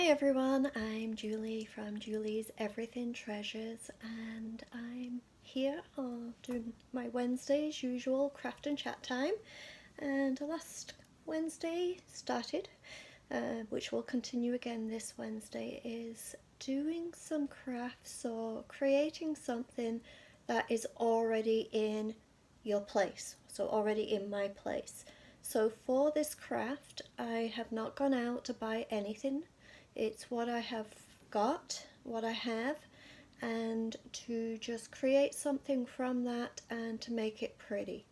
everyone, I'm Julie from Julie's Everything Treasures, and I'm here doing my Wednesday's usual craft and chat time. And last Wednesday started, which will continue again this Wednesday, is doing some crafts or creating something that is already in your place, so already in my place. So for this craft, I have not gone out to buy anything. It's what I have got, what I have, and to just create something from that and to make it pretty.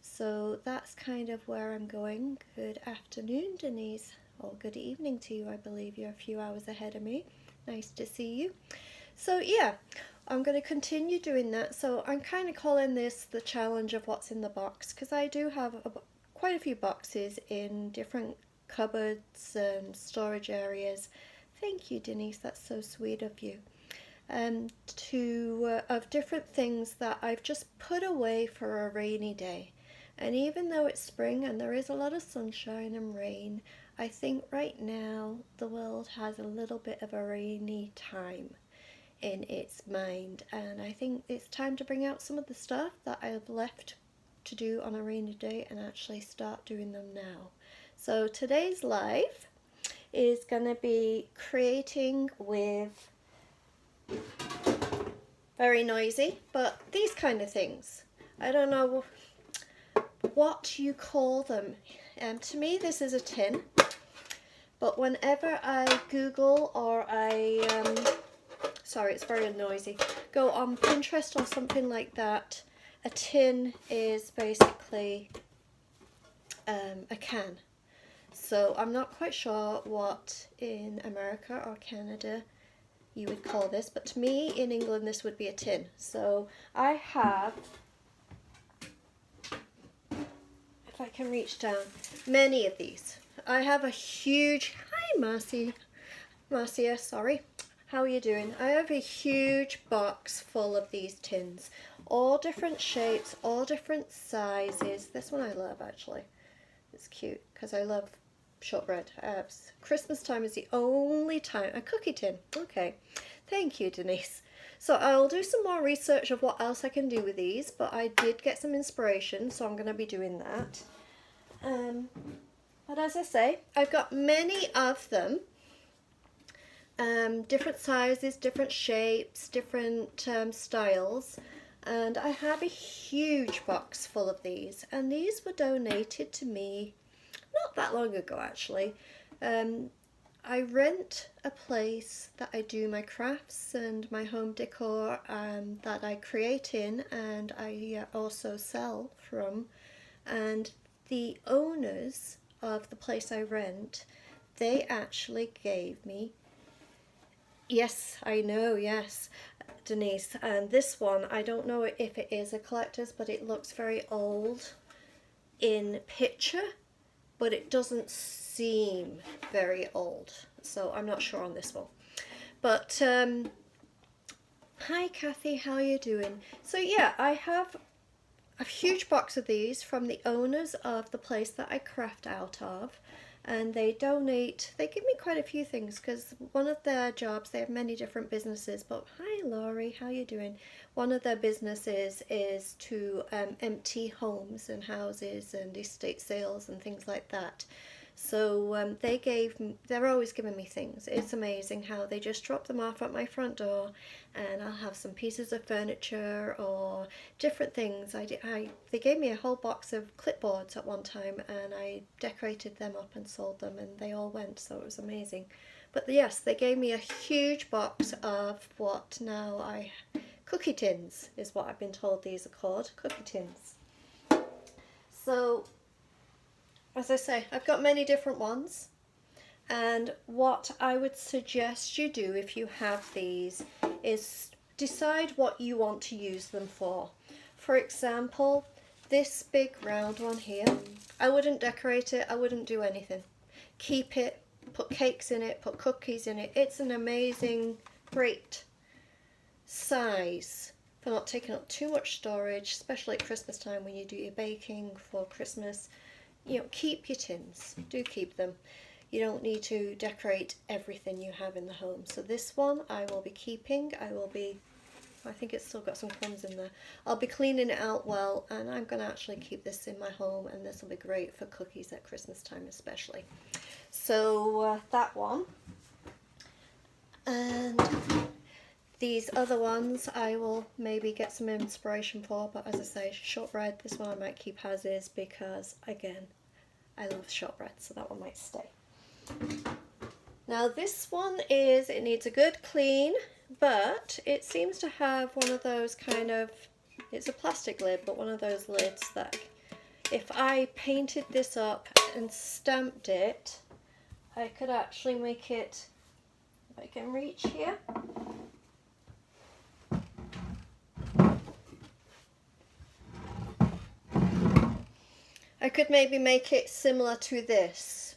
So that's kind of where I'm going. Good afternoon, Denise, or good evening to you. I believe you're a few hours ahead of me. Nice to see you. So yeah, I'm going to continue doing that. So I'm kind of calling this the challenge of what's in the box, because I do have quite a few boxes in different cupboards and storage areas. Thank you, Denise, that's so sweet of you. Of different things that I've just put away for a rainy day. And even though it's spring and there is a lot of sunshine and rain, I think right now the world has a little bit of a rainy time in its mind, and I think it's time to bring out some of the stuff that I've left to do on a rainy day and actually start doing them now. So today's live is going to be creating with, very noisy, but these kind of things. I don't know what you call them. To me this is a tin, but whenever I Google or sorry, it's very noisy, go on Pinterest or something like that, a tin is basically a can. So I'm not quite sure what in America or Canada you would call this, but to me in England this would be a tin. So I have, if I can reach down, many of these. I have a huge, hi Marcia, sorry. How are you doing? I have a huge box full of these tins, all different shapes, all different sizes. This one I love actually. It's cute because I love shortbread. Christmas time is the only time. A cookie tin. Okay. Thank you, Denise. So I'll do some more research of what else I can do with these, but I did get some inspiration, so I'm going to be doing that. But as I say, I've got many of them. Different sizes, different shapes, different styles, and I have a huge box full of these, and these were donated to me not that long ago actually. I rent a place that I do my crafts and my home decor that I create in, and I also sell from, and the owners of the place I rent, they actually gave me, yes, I know, yes, Denise, and this one, I don't know if it is a collector's, but it looks very old in picture, but it doesn't seem very old, so I'm not sure on this one. But hi Kathy, how are you doing? So yeah, I have a huge box of these from the owners of the place that I craft out of, and they give me quite a few things, because one of their jobs, they have many different businesses, but hi Laurie, how you doing? One of their businesses is to empty homes and houses and estate sales and things like that. So they're always giving me things. It's amazing how they just drop them off at my front door, and I'll have some pieces of furniture or different things. They gave me a whole box of clipboards at one time, and I decorated them up and sold them, and they all went, so it was amazing. But yes, they gave me a huge box of what now cookie tins is what I've been told these are called, cookie tins. So as I say, I've got many different ones, and what I would suggest you do if you have these is decide what you want to use them for. For example, this big round one here, I wouldn't decorate it, I wouldn't do anything. Keep it, put cakes in it, put cookies in it. It's an amazing, great size for not taking up too much storage, especially at Christmas time when you do your baking for Christmas. You know, keep your tins, do keep them. you don't need to decorate everything you have in the home. So this one I will be keeping. I think it's still got some crumbs in there. I'll be cleaning it out well, and I'm going to actually keep this in my home, and this will be great for cookies at Christmas time especially. So that one. And these other ones I will maybe get some inspiration for, but as I say, shortbread, this one I might keep as is because, again, I love shortbread, so that one might stay. Now this one it needs a good clean, but it seems to have one of those kind of, it's a plastic lid, but one of those lids that if I painted this up and stamped it, I could actually make it, if I can reach here. I could maybe make it similar to this.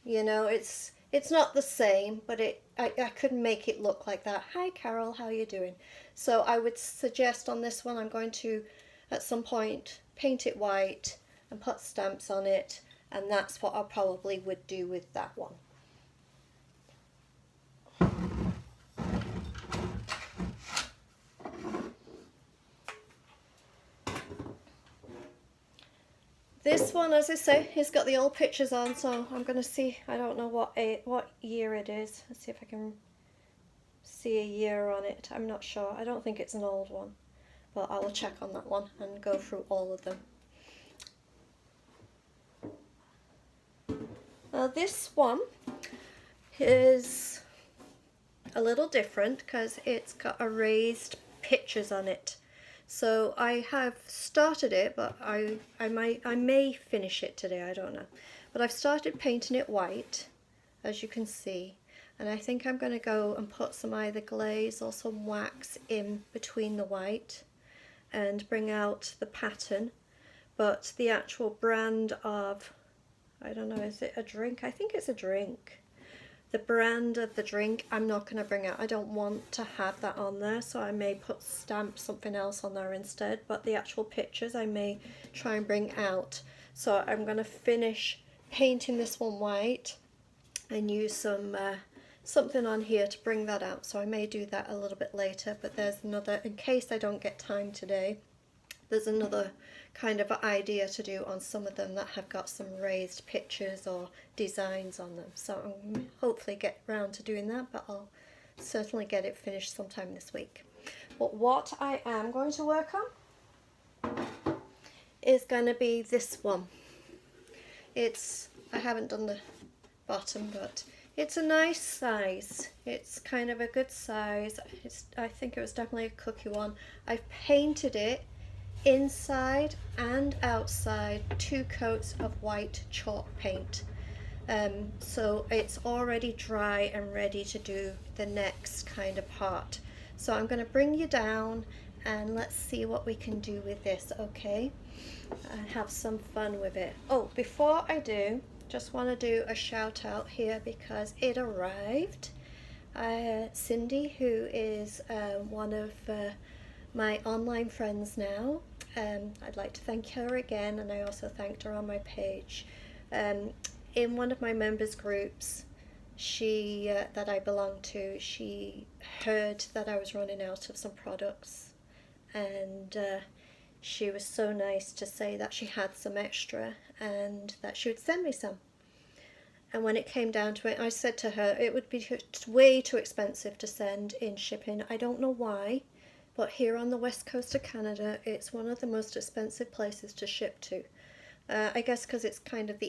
You know, it's not the same, but I could make it look like that. Hi Carol, how are you doing? So I would suggest on this one I'm going to at some point paint it white and put stamps on it, and that's what I probably would do with that one. This one, as I say, has got the old pictures on, so I'm going to see, I don't know what year it is. Let's see if I can see a year on it. I'm not sure. I don't think it's an old one, but I will check on that one and go through all of them. Now this one is a little different because it's got erased pictures on it. So I have started it, but I may finish it today, I don't know. But I've started painting it white, as you can see, and I think I'm going to go and put some either glaze or some wax in between the white and bring out the pattern. But the actual brand of, I don't know, is it a drink? I think it's a drink. The brand of the drink I'm not going to bring out. I don't want to have that on there, so I may stamp something else on there instead, but the actual pictures I may try and bring out. So I'm going to finish painting this one white and use some something on here to bring that out. So I may do that a little bit later, but there's another, in case I don't get time today, there's another kind of idea to do on some of them that have got some raised pictures or designs on them. So I'll hopefully get round to doing that, but I'll certainly get it finished sometime this week. But what I am going to work on is going to be this one. I haven't done the bottom, but it's a nice size. It's kind of a good size. I think it was definitely a cookie one. I've painted it inside and outside 2 coats of white chalk paint, so it's already dry and ready to do the next kind of part. So I'm going to bring you down and let's see what we can do with this, okay, and have some fun with it. Oh, before I do, just want to do a shout out here because it arrived. Cindy, who is one of my online friends now, I'd like to thank her again, and I also thanked her on my page. In one of my members groups, she that I belong to, she heard that I was running out of some products, and she was so nice to say that she had some extra and that she would send me some. And when it came down to it, I said to her it would be way too expensive to send in shipping. I don't know why, but here on the west coast of Canada, it's one of the most expensive places to ship to. I guess because it's kind of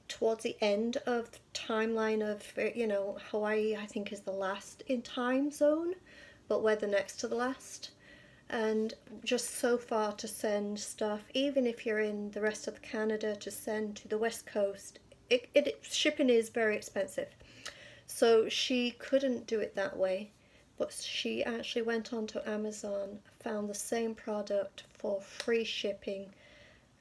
towards the end of the timeline of, you know, Hawaii I think is the last in time zone, but we're the next to the last. And just so far to send stuff, even if you're in the rest of Canada, to send to the west coast, shipping is very expensive. So she couldn't do it that way. But she actually went onto Amazon, found the same product for free shipping,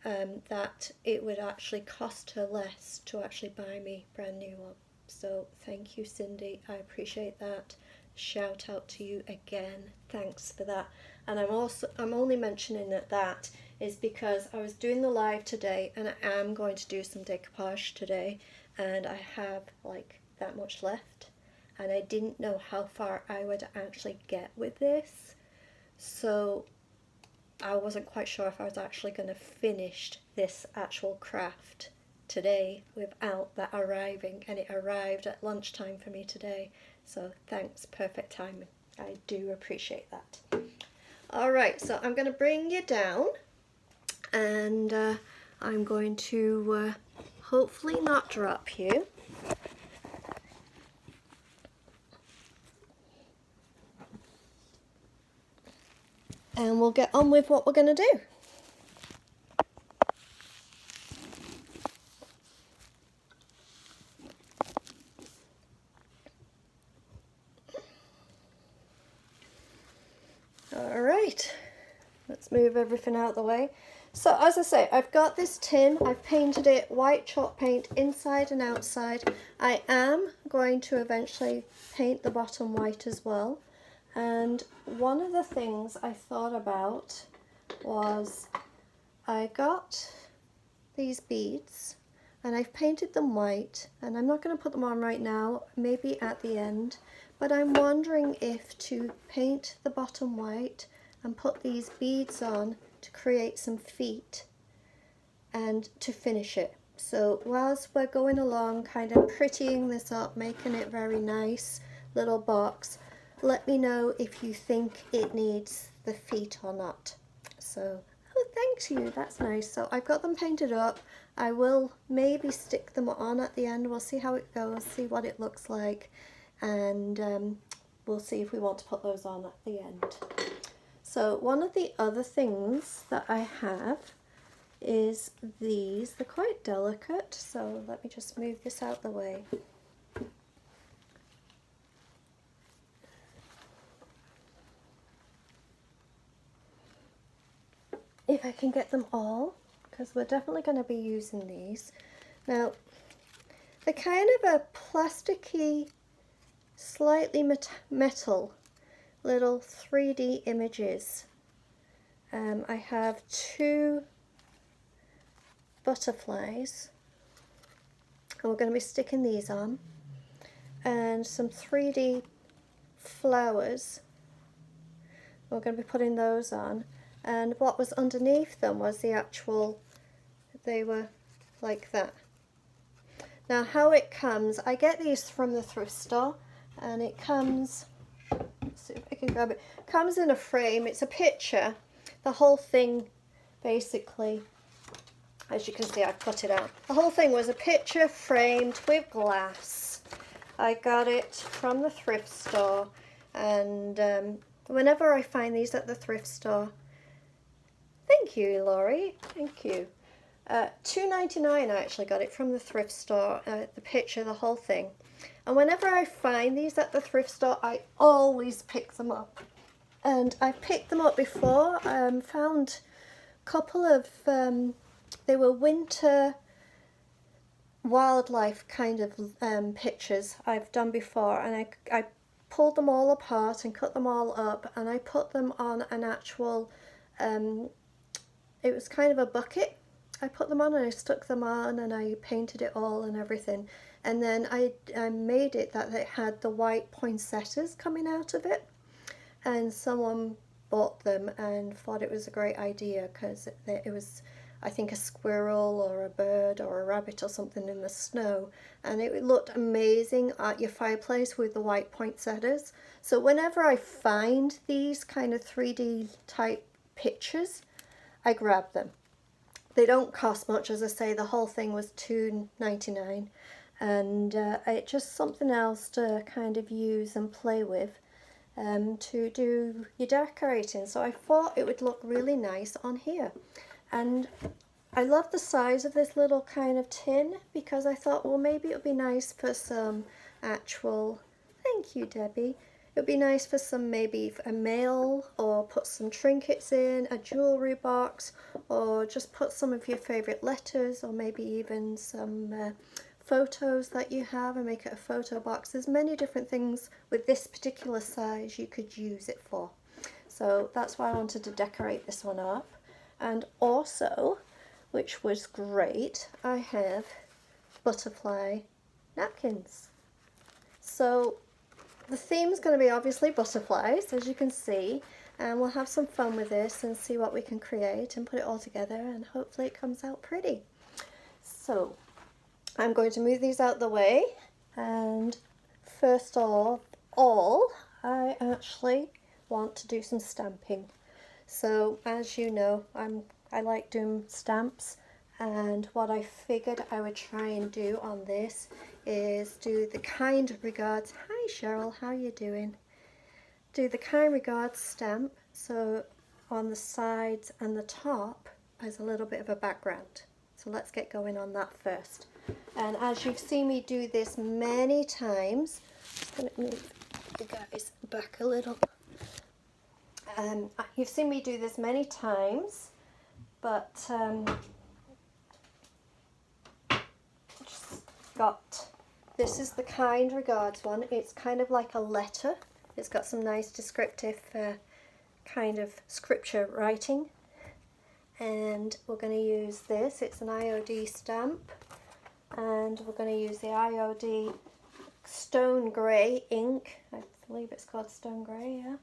that it would actually cost her less to actually buy me brand new one. So thank you, Cindy. I appreciate that. Shout out to you again. Thanks for that. And I'm only mentioning that is because I was doing the live today, and I am going to do some decoupage today, and I have like that much left, and I didn't know how far I would actually get with this, so I wasn't quite sure if I was actually going to finish this actual craft today without that arriving, and it arrived at lunchtime for me today, so thanks, perfect timing. I do appreciate that. Alright, so I'm going to bring you down, and I'm going to hopefully not drop you. And we'll get on with what we're going to do. Alright, let's move everything out of the way. So as I say, I've got this tin, I've painted it white chalk paint inside and outside. I am going to eventually paint the bottom white as well. And one of the things I thought about was I got these beads and I've painted them white, and I'm not going to put them on right now, maybe at the end, but I'm wondering if to paint the bottom white and put these beads on to create some feet and to finish it. So whilst we're going along kind of prettying this up, making it very nice little box, let me know if you think it needs the feet or not. So, oh, thanks you, that's nice. So I've got them painted up. I will maybe stick them on at the end. We'll see how it goes, see what it looks like, and we'll see if we want to put those on at the end. So one of the other things that I have is these. They're quite delicate, so let me just move this out the way. If I can get them all, because we're definitely going to be using these. Now, they're kind of a plasticky, slightly metal little 3D images. I have two butterflies, and we're going to be sticking these on, and some 3D flowers. We're going to be putting those on. And what was underneath them was the actual, they were like that. Now how it comes, I get these from the thrift store, and it comes, let's see if I can grab it, comes in a frame. It's a picture, the whole thing basically, as you can see I've cut it out. The whole thing was a picture framed with glass. I got it from the thrift store, and whenever I find these at the thrift store, thank you, Laurie. Thank you. $2.99 I actually got it from the thrift store, the picture, the whole thing. And whenever I find these at the thrift store, I always pick them up. And I've picked them up before. Found a couple of, they were winter wildlife kind of pictures I've done before. And I pulled them all apart and cut them all up. And I put them on an actual, it was kind of a bucket. I put them on and I stuck them on and I painted it all and everything. And then I made it that it had the white poinsettias coming out of it. And someone bought them and thought it was a great idea because it was, I think, a squirrel or a bird or a rabbit or something in the snow. And it looked amazing at your fireplace with the white poinsettias. So whenever I find these kind of 3D type pictures, I grab them. They don't cost much, as I say, the whole thing was $2.99, and it's just something else to kind of use and play with to do your decorating. So I thought it would look really nice on here, and I love the size of this little kind of tin because I thought, well, maybe it would be nice for some actual, thank you, Debbie. It would be nice for some, maybe a mail, or put some trinkets in, a jewellery box, or just put some of your favourite letters, or maybe even some photos that you have and make it a photo box. There's many different things with this particular size you could use it for. So that's why I wanted to decorate this one up. And also, which was great, I have butterfly napkins. So the theme is going to be obviously butterflies, as you can see, and we'll have some fun with this and see what we can create and put it all together, and hopefully it comes out pretty. So I'm going to move these out the way, and first of all, I actually want to do some stamping. So as you know, I like doing stamps, and what I figured I would try and do on this is do the kind regards. Hi Cheryl, how you doing? Do the kind regards stamp, so on the sides and the top as a little bit of a background. So let's get going on that first. And as you've seen me do this many times, I'm just going to move you guys back a little. You've seen me do this many times, but just got, this is the kind regards one. It's kind of like a letter. It's got some nice descriptive kind of scripture writing, and we're going to use this. It's an IOD stamp, and we're going to use the IOD Stone Grey ink. I believe it's called Stone Grey, yeah?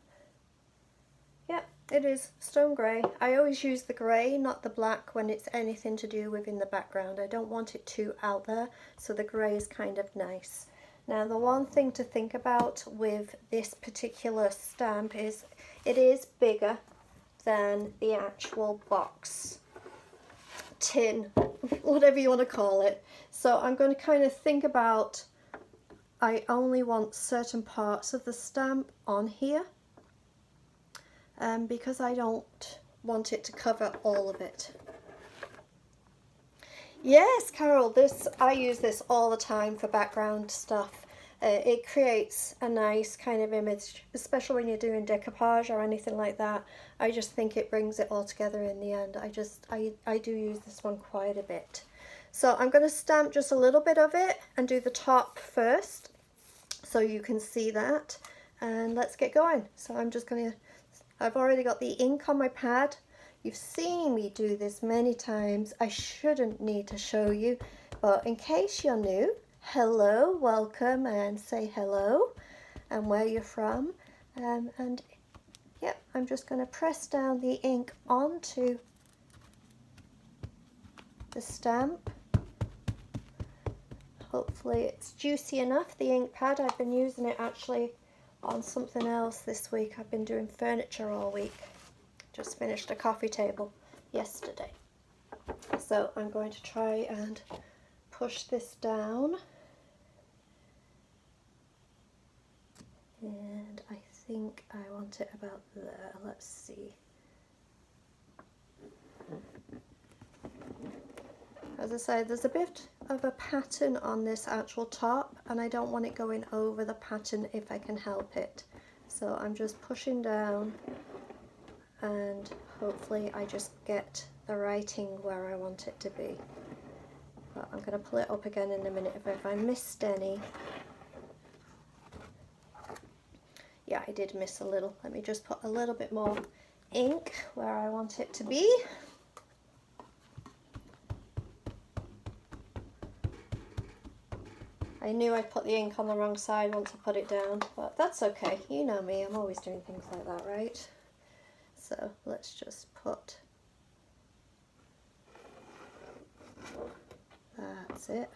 Yep, it is Stone Grey. I always use the grey, not the black, when it's anything to do with in the background. I don't want it too out there, so the grey is kind of nice. Now the one thing to think about with this particular stamp is it is bigger than the actual box, tin, whatever you want to call it. So I'm going to kind of think about, I only want certain parts of the stamp on here, because I don't want it to cover all of it. Yes, Carol, I use this all the time for background stuff. It creates a nice kind of image, especially when you're doing decoupage or anything like that. I just think it brings it all together in the end. I do use this one quite a bit. So I'm going to stamp just a little bit of it and do the top first, so you can see that. And let's get going. So I'm just going to, I've already got the ink on my pad. You've seen me do this many times. I shouldn't need to show you, but in case you're new, hello, welcome, and say hello and where you're from. And yep, I'm just going to press down the ink onto the stamp. Hopefully it's juicy enough, the ink pad. I've been using it actually on something else this week. I've been doing furniture all week. Just finished a coffee table yesterday. So I'm going to try and push this down. And I think I want it about there. Let's see. As I say, there's a bit of a pattern on this actual top, and I don't want it going over the pattern if I can help it. So I'm just pushing down, and hopefully I just get the writing where I want it to be. But I'm going to pull it up again in a minute if I missed any. Yeah, I did miss a little. Let me just put a little bit more ink where I want it to be. I knew I put the ink on the wrong side once I put it down, but that's okay. You know me, I'm always doing things like that, right? So let's just put, that's it.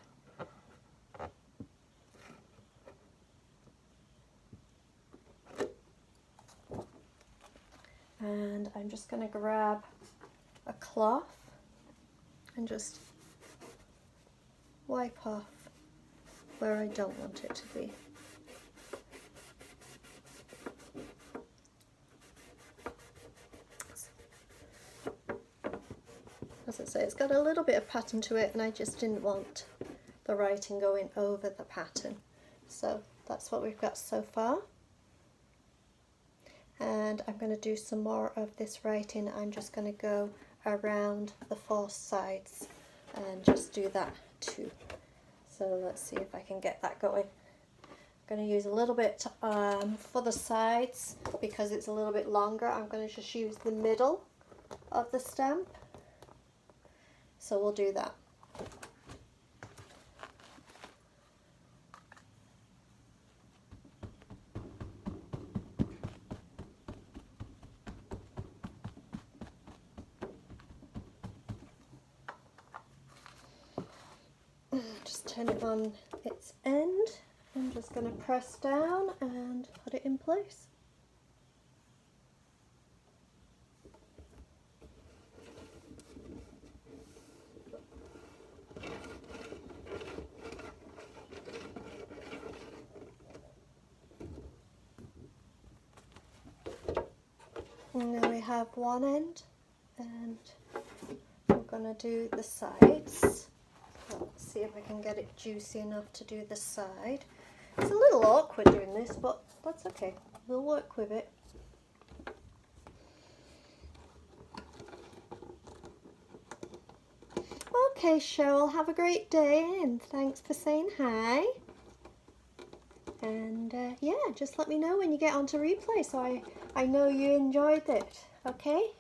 And I'm just going to grab a cloth and just wipe off where I don't want it to be. As I say, it's got a little bit of pattern to it, and I just didn't want the writing going over the pattern. So that's what we've got so far. And I'm going to do some more of this writing. I'm just going to go around the four sides and just do that too. So let's see if I can get that going. I'm going to use a little bit for the sides because it's a little bit longer. I'm going to just use the middle of the stamp. So we'll do that. Just turn it on its end. I'm just going to press down and put it in place. And then we have one end, and we're going to do the sides. Let's see if I can get it juicy enough to do the side. It's a little awkward doing this, but that's okay. We'll work with it. Okay, Cheryl, have a great day, and thanks for saying hi. And yeah, just let me know when you get onto replay so I know you enjoyed it, okay?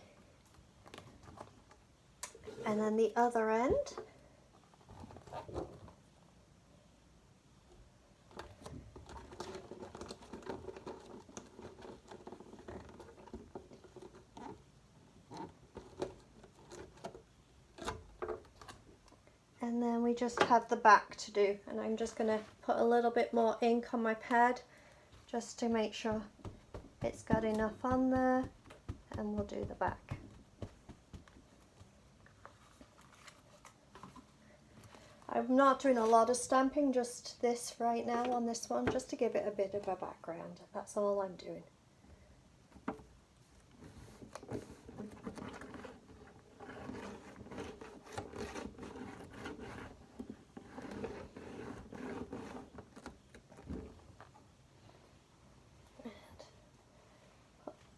And then the other end. And then we just have the back to do, and I'm just going to put a little bit more ink on my pad just to make sure it's got enough on there, and we'll do the back. I'm not doing a lot of stamping, just this right now on this one, just to give it a bit of a background. That's all I'm doing.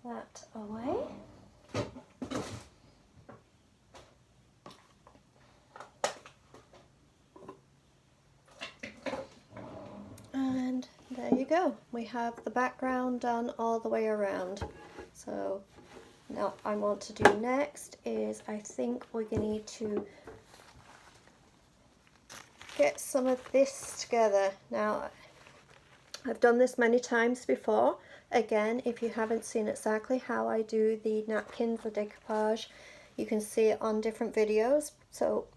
That away. And there you go. We have the background done all the way around. So now I want to do next is I think we're going to need to get some of this together. Now I've done this many times before. Again, if you haven't seen exactly how I do the napkins, the decoupage, you can see it on different videos. So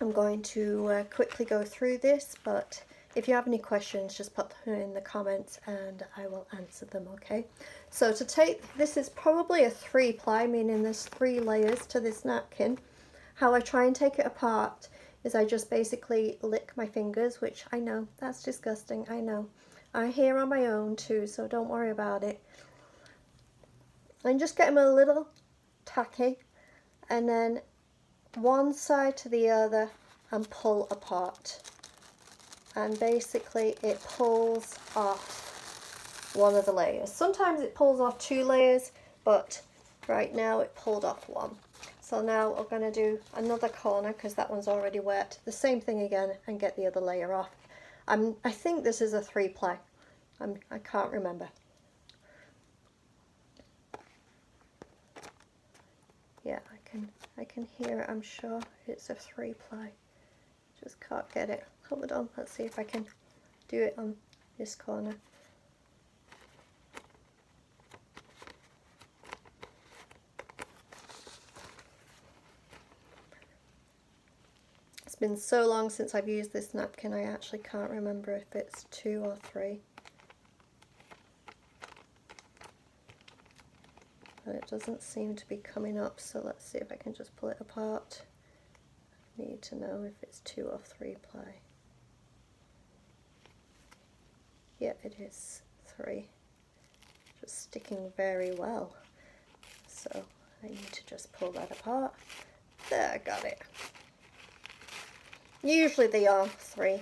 I'm going to quickly go through this, but if you have any questions, just put them in the comments and I will answer them, okay? So to take, this is probably a 3-ply, meaning there's 3 layers to this napkin. How I try and take it apart is I just basically lick my fingers, which I know, that's disgusting, I know. I'm here on my own too, so don't worry about it. And just get them a little tacky, and then one side to the other and pull apart. And basically it pulls off one of the layers. Sometimes it pulls off 2 layers, but right now it pulled off 1. So now we're going to do another corner because that one's already wet. The same thing again and get the other layer off. I think this is a 3-ply. I can't remember. Yeah, I can hear it. I'm sure it's a 3-ply. Just can't get it. Hold on. Let's see if I can do it on this corner. It's been so long since I've used this napkin, I actually can't remember if it's 2 or 3. But it doesn't seem to be coming up, so let's see if I can just pull it apart. I need to know if it's 2 or 3-ply. Yeah, it is 3. Just sticking very well. So I need to just pull that apart. There, I got it. Usually they are 3.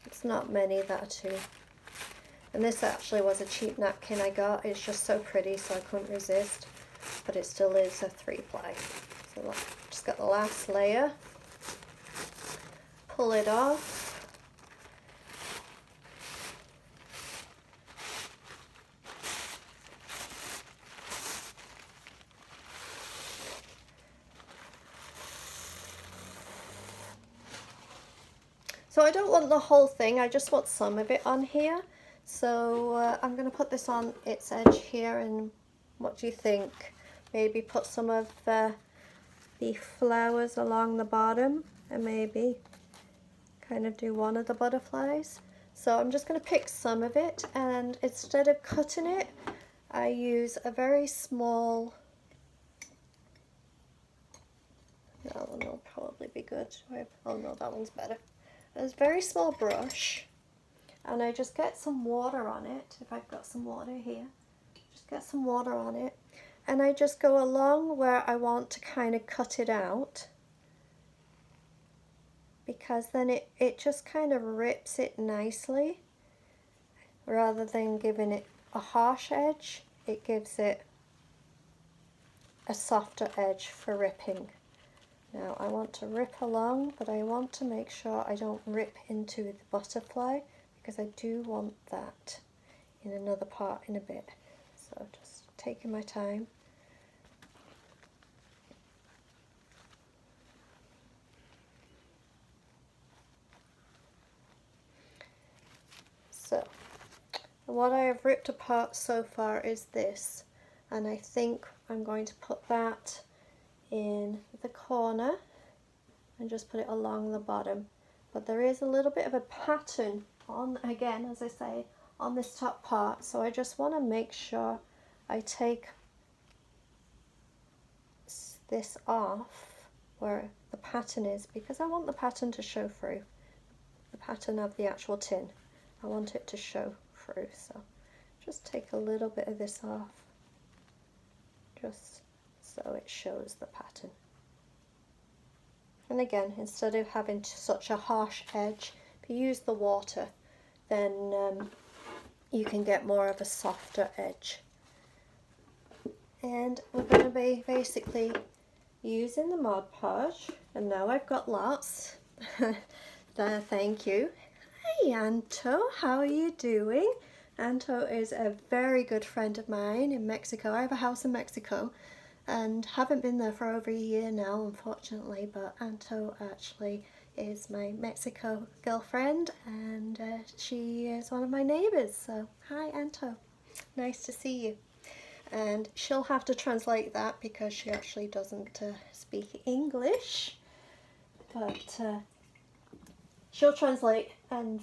It's not many that are 2. And this actually was a cheap napkin I got. It's just so pretty, so I couldn't resist. But it still is a 3-ply. So just got the last layer. Pull it off. So I don't want the whole thing, I just want some of it on here. So I'm going to put this on its edge here, and what do you think? Maybe put some of the flowers along the bottom, and maybe kind of do one of the butterflies. So I'm just going to pick some of it, and instead of cutting it, I use a very small, that one will probably be good. Oh no, that one's better. It's a very small brush, and I just get some water on it. If I've got some water here, just get some water on it, and I just go along where I want to kind of cut it out, because then it just kind of rips it nicely. Rather than giving it a harsh edge, it gives it a softer edge for ripping. Now I want to rip along, but I want to make sure I don't rip into the butterfly, because I do want that in another part in a bit. So just taking my time. So what I have ripped apart so far is this, and I think I'm going to put that in the corner and just put it along the bottom. But there is a little bit of a pattern on, again, as I say, on this top part, so I just want to make sure I take this off where the pattern is, because I want the pattern to show through, the pattern of the actual tin. I want it to show through, so just take a little bit of this off, just so it shows the pattern. And again, instead of having such a harsh edge, if you use the water, then you can get more of a softer edge. And we're going to be basically using the Mod Podge, and now I've got lots. There, thank you. Hey Anto, how are you doing? Anto is a very good friend of mine in Mexico. I have a house in Mexico and haven't been there for over a year now, unfortunately, but Anto actually is my Mexico girlfriend, and she is one of my neighbours. So hi Anto, nice to see you. And she'll have to translate that because she actually doesn't speak English, but she'll translate and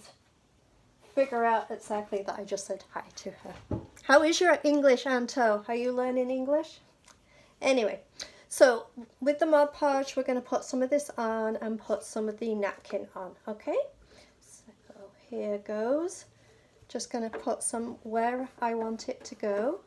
figure out exactly that I just said hi to her. How is your English, Anto? Are you learning English? Anyway, so with the Mod Podge, we're going to put some of this on and put some of the napkin on, okay? So here goes. Just going to put some where I want it to go.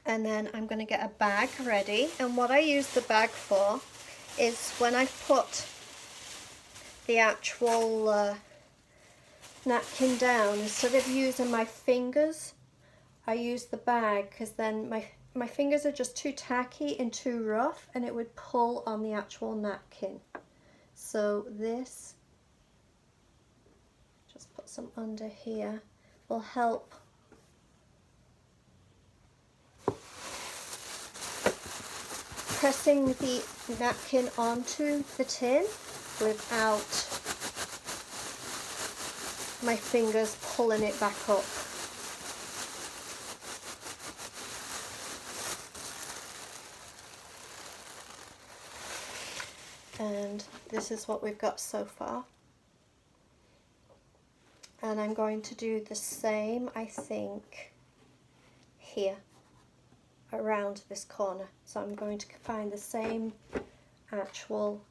And then I'm going to get a bag ready, and what I use the bag for is when I put the actual napkin down, instead of using my fingers, I use the bag, because then my fingers are just too tacky and too rough, and it would pull on the actual napkin. So this, just put some under here, will help pressing the napkin onto the tin without my fingers pulling it back up. And this is what we've got so far. And I'm going to do the same, I think, here, around this corner. So I'm going to find the same actual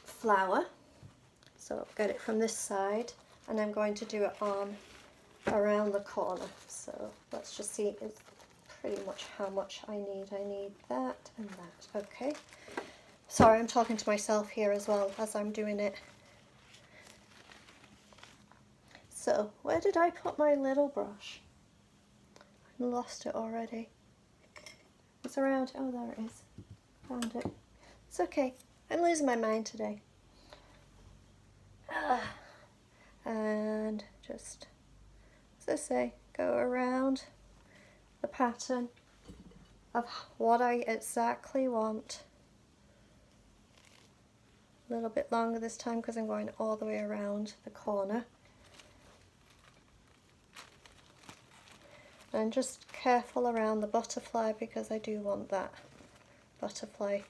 flower. So I'll get it from this side, and I'm going to do it on around the corner. So let's just see pretty much how much I need. I need that and that. Okay. Sorry, I'm talking to myself here as well as I'm doing it. So where did I put my little brush? I lost it already. It's around. Oh, there it is. Found it. It's okay. I'm losing my mind today. And just, as I say, go around the pattern of what I exactly want. A little bit longer this time because I'm going all the way around the corner. And just careful around the butterfly because I do want that butterfly.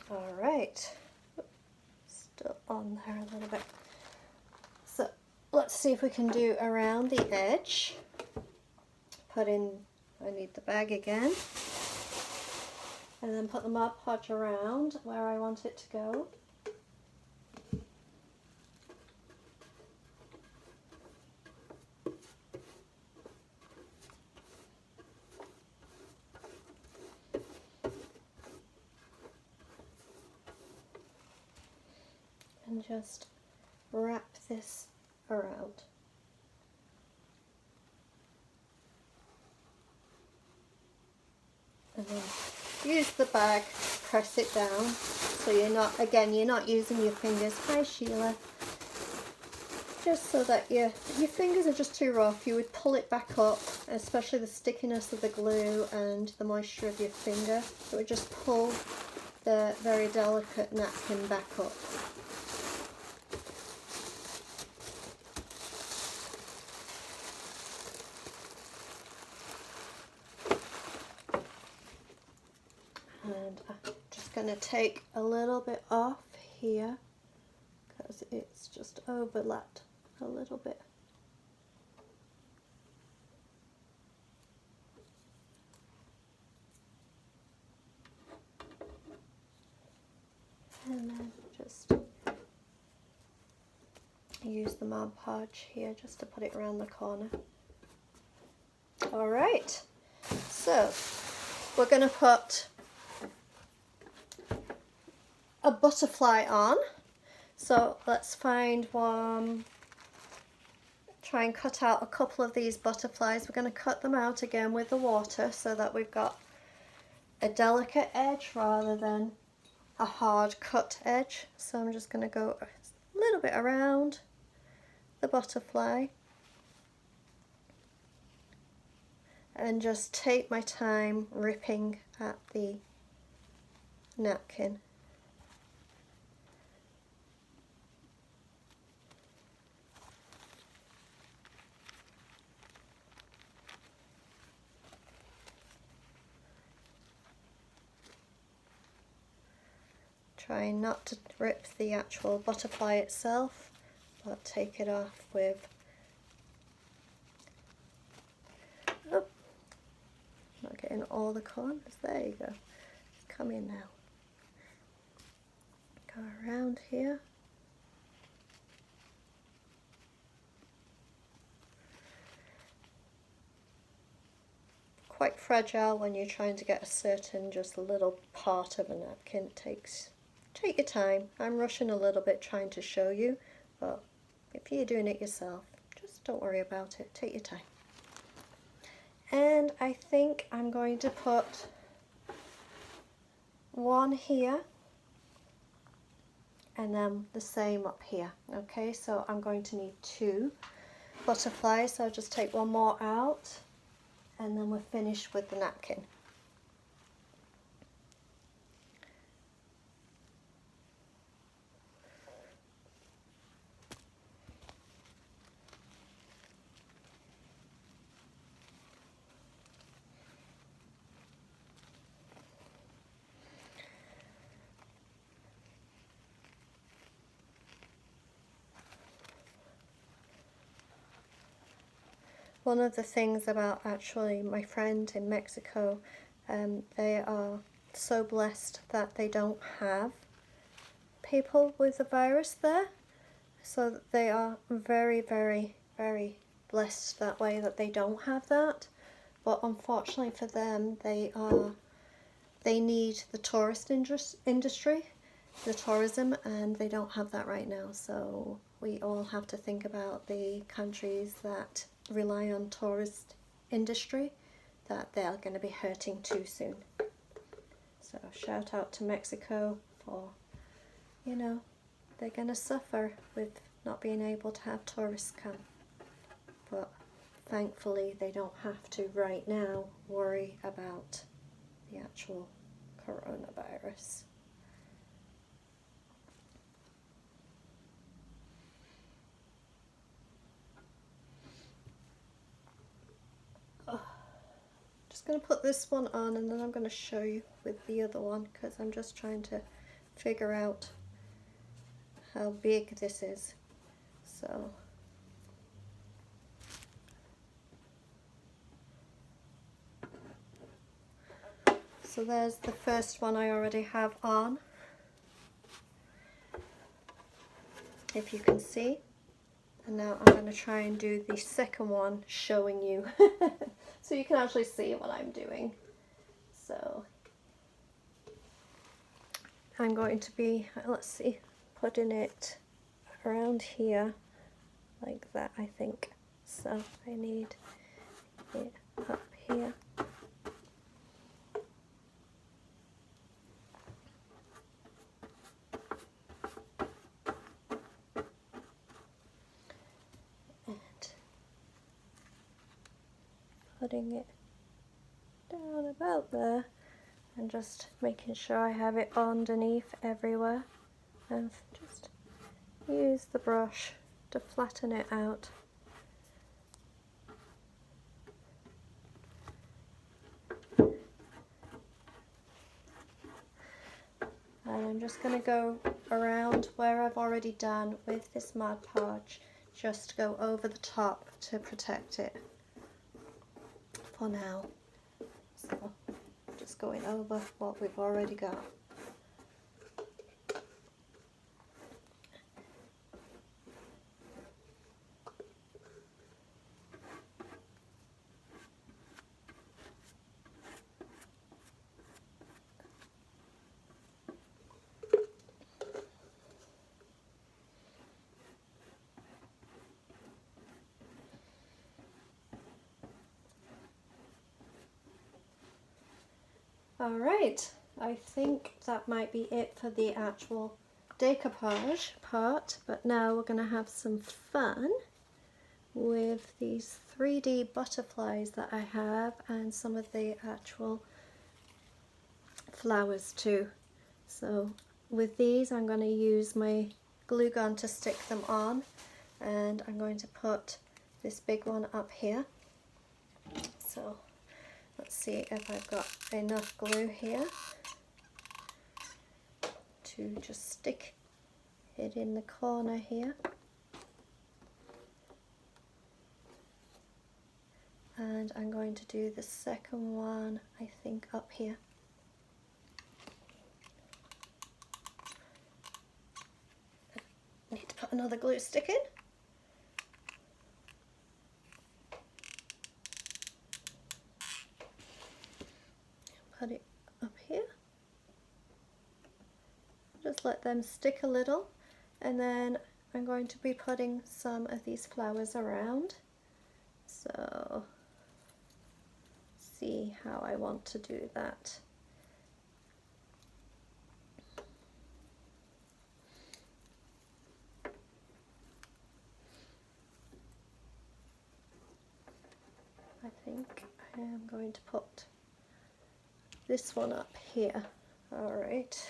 Alright, still on there a little bit. So let's see if we can do around the edge. Put in, I need the bag again. And then put the Mod Podge around where I want it to go. And just wrap this around. And then use the bag to press it down so you're not using your fingers. Hi Sheila. Just so that your fingers are just too rough, you would pull it back up, especially the stickiness of the glue and the moisture of your finger. It would just pull the very delicate napkin back up. And I'm just going to take a little bit off here because it's just overlapped a little bit. And then just use the Mod Podge here just to put it around the corner. Alright, so we're going to put a butterfly on. So let's find one, try and cut out a couple of these butterflies. We're going to cut them out again with the water so that we've got a delicate edge rather than a hard cut edge. So I'm just going to go a little bit around the butterfly and just take my time ripping at the napkin. Trying not to rip the actual butterfly itself, but take it off with, oh, not getting all the corners, there you go, come in now, go around here, quite fragile when you're trying to get a certain just little part of a napkin. Take your time. I'm rushing a little bit trying to show you, but if you're doing it yourself, just don't worry about it. Take your time. And I think I'm going to put one here and then the same up here. Okay, so I'm going to need 2 butterflies, so I'll just take one more out and then we're finished with the napkin. One of the things about actually my friend in Mexico, they are so blessed that they don't have people with the virus there. So they are very, very, very blessed that way that they don't have that. But unfortunately for them, they need the tourist industry, the tourism, and they don't have that right now. So we all have to think about the countries that rely on tourist industry, that they are going to be hurting too soon. So shout out to Mexico for, you know, they're going to suffer with not being able to have tourists come. But thankfully they don't have to right now worry about the actual coronavirus. just going to put this one on and then I'm going to show you with the other one because I'm just trying to figure out how big this is. So there's the first one I already have on, if you can see. And now I'm going to try and do the second one showing you so you can actually see what I'm doing. So I'm going to be, let's see, putting it around here like that, I think. So I need it up here. Putting it down about there and just making sure I have it underneath everywhere, and just use the brush to flatten it out. And I'm just going to go around where I've already done with this Mod Podge, just go over the top to protect it for now. So just going over what we've already got. Alright, I think that might be it for the actual decoupage part, but now we're going to have some fun with these 3D butterflies that I have and some of the actual flowers too. So with these I'm going to use my glue gun to stick them on, and I'm going to put this big one up here. So let's see if I've got enough glue here to just stick it in the corner here. And I'm going to do the second one, I think, up here. Need to put another glue stick in. Put it up here. Just let them stick a little, and then I'm going to be putting some of these flowers around. So see how I want to do that. I think I am going to put this one up here. All right.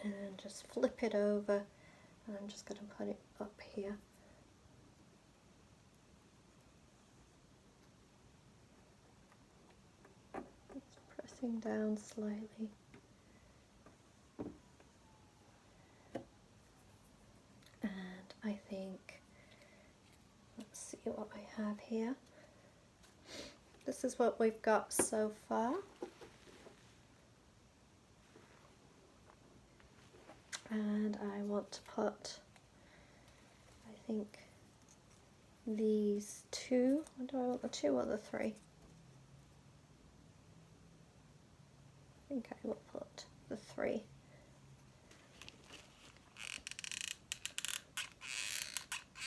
And just flip it over, and I'm just going to put it up here. Just pressing down slightly. And I think, let's see what I have here. This is what we've got so far. And I want to put, I think, these two. Do I want the two or the three? I think I will put the three.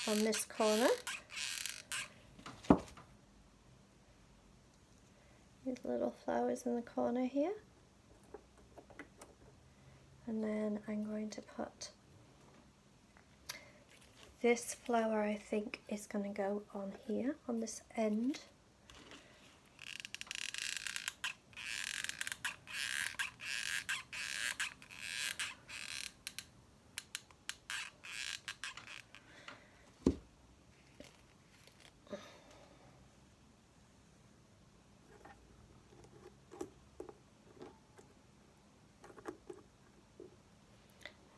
On this corner. These little flowers in the corner here. And then I'm going to put this flower I think is going to go on here, on this end.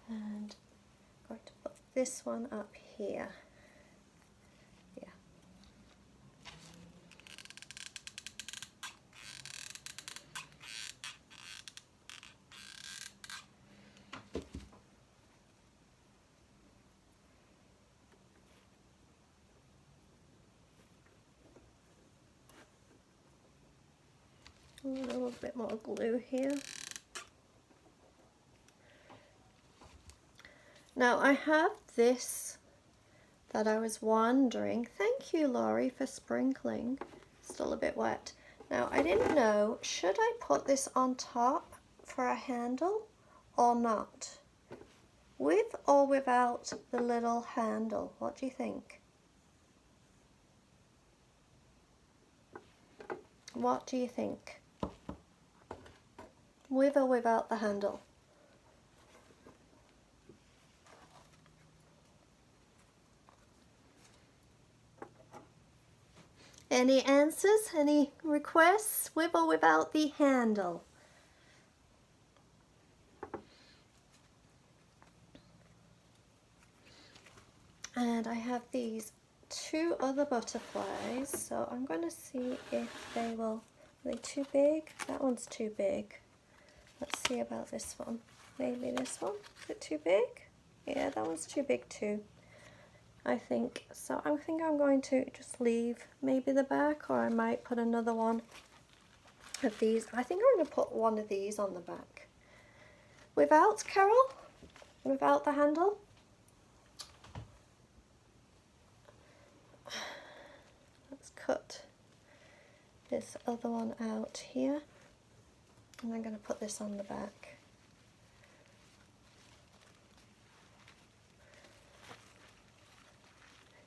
And I'm going to put this one up here. Yeah. A little bit more glue here. Now I have this that I was wondering. Thank you, Laurie, for sprinkling. Still a bit wet. Now I didn't know, should I put this on top for a handle or not? With or without the little handle? What do you think? What do you think? With or without the handle? Any answers? Any requests? With or without the handle? And I have these two other butterflies, so I'm going to see if they will. Are they too big? That one's too big. Let's see about this one. Maybe this one. Is it too big? Yeah, that one's too big too, I think. So I think I'm going to just leave maybe the back, or I might put another one of these. I think I'm going to put one of these on the back. Without, Carol? Without the handle? Let's cut this other one out here. And I'm going to put this on the back.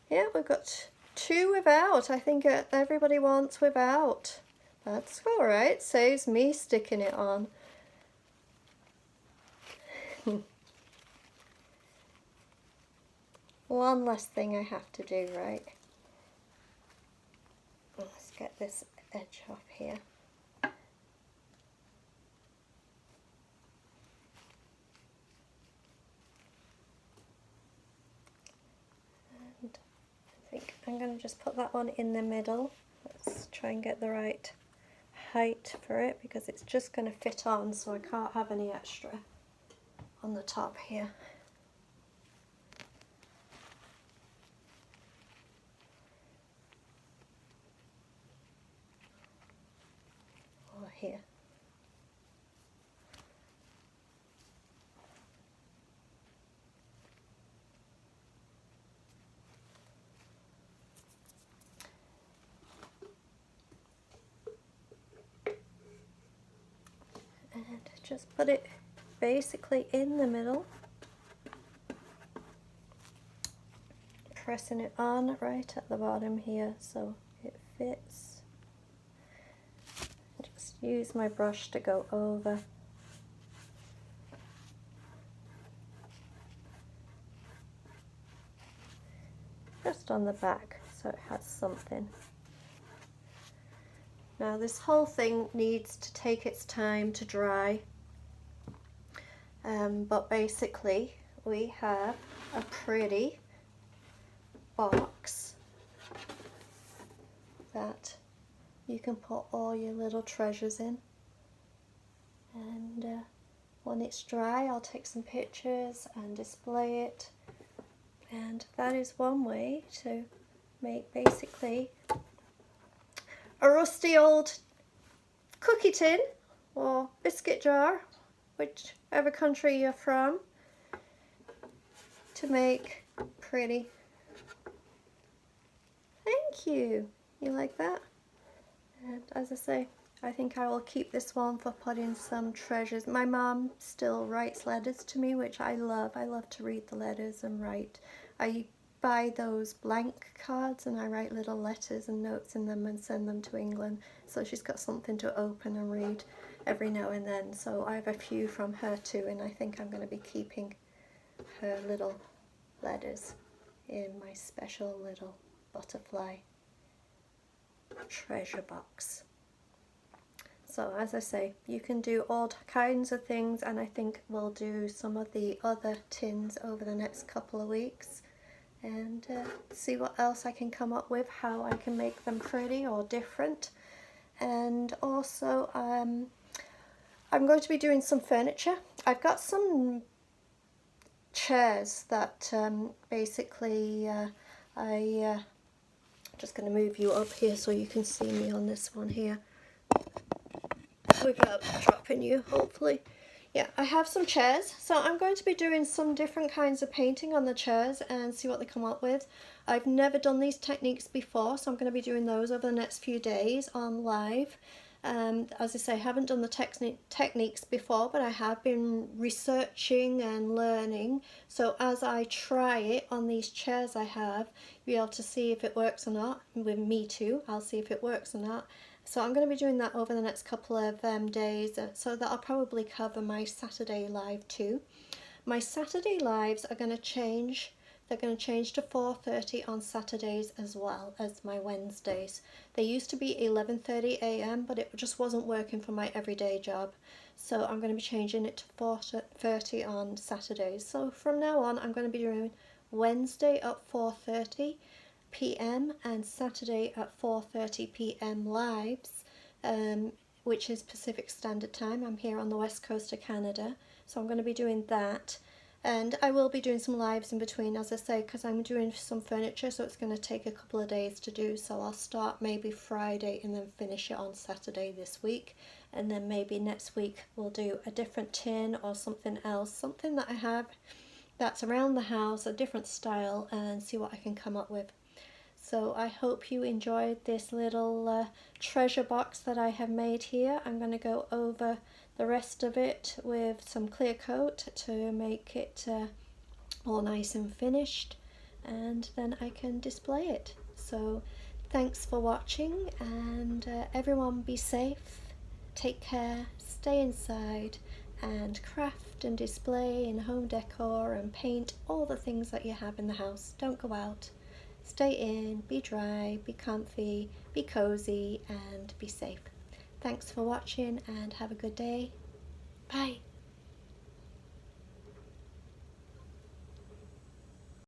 Yeah, we've got two without. I think everybody wants without. That's alright, saves me sticking it on. One less thing I have to do, right? Let's get this edge off here. And I think I'm going to just put that one in the middle. Let's try and get the right height for it, because it's just going to fit on, so I can't have any extra on the top here. Or here. And just put it basically in the middle, pressing it on right at the bottom here so it fits. Just use my brush to go over. Just on the back so it has something. Now this whole thing needs to take its time to dry, but basically we have a pretty box that you can put all your little treasures in, and when it's dry I'll take some pictures and display it, and that is one way to make basically a rusty old cookie tin or biscuit jar, whichever country you're from, to make pretty. Thank you. You like that? And as I say, I think I will keep this one for putting some treasures. My mom still writes letters to me, which I love. I love to read the letters and write. I buy those blank cards and I write little letters and notes in them and send them to England, so she's got something to open and read every now and then. So I have a few from her too, and I think I'm going to be keeping her little letters in my special little butterfly treasure box. So as I say, you can do all kinds of things, and I think we'll do some of the other tins over the next couple of weeks and see what else I can come up with, how I can make them pretty or different. And also I'm going to be doing some furniture. I've got some chairs that basically I'm just going to move you up here so you can see me on this one here without dropping you, hopefully. Yeah, I have some chairs, so I'm going to be doing some different kinds of painting on the chairs and see what they come up with. I've never done these techniques before, so I'm going to be doing those over the next few days on live. As I say, I haven't done the techniques before, but I have been researching and learning. So as I try it on these chairs I have, you'll be able to see if it works or not. With me too, I'll see if it works or not. So I'm going to be doing that over the next couple of days, so that'll probably cover my Saturday live too. My Saturday lives are going to change. They're going to change to 4:30 on Saturdays as well as my Wednesdays. They used to be 11:30 a.m, but it just wasn't working for my everyday job. So I'm going to be changing it to 4:30 on Saturdays. So from now on, I'm going to be doing Wednesday at 4:30 p.m. and Saturday at 4:30 p.m. lives, which is Pacific Standard Time. I'm here on the west coast of Canada, so I'm going to be doing that. And I will be doing some lives in between, as I say, because I'm doing some furniture, so it's going to take a couple of days to do. So I'll start maybe Friday and then finish it on Saturday this week. And then maybe next week we'll do a different tin or something else, something that I have that's around the house, a different style, and see what I can come up with. So I hope you enjoyed this little treasure box that I have made here. I'm going to go over the rest of it with some clear coat to make it all nice and finished, and then I can display it. So thanks for watching, and everyone be safe, take care, stay inside, and craft and display and home decor and paint all the things that you have in the house. Don't go out. Stay in, be dry, be comfy, be cozy, and be safe. Thanks for watching and have a good day. Bye.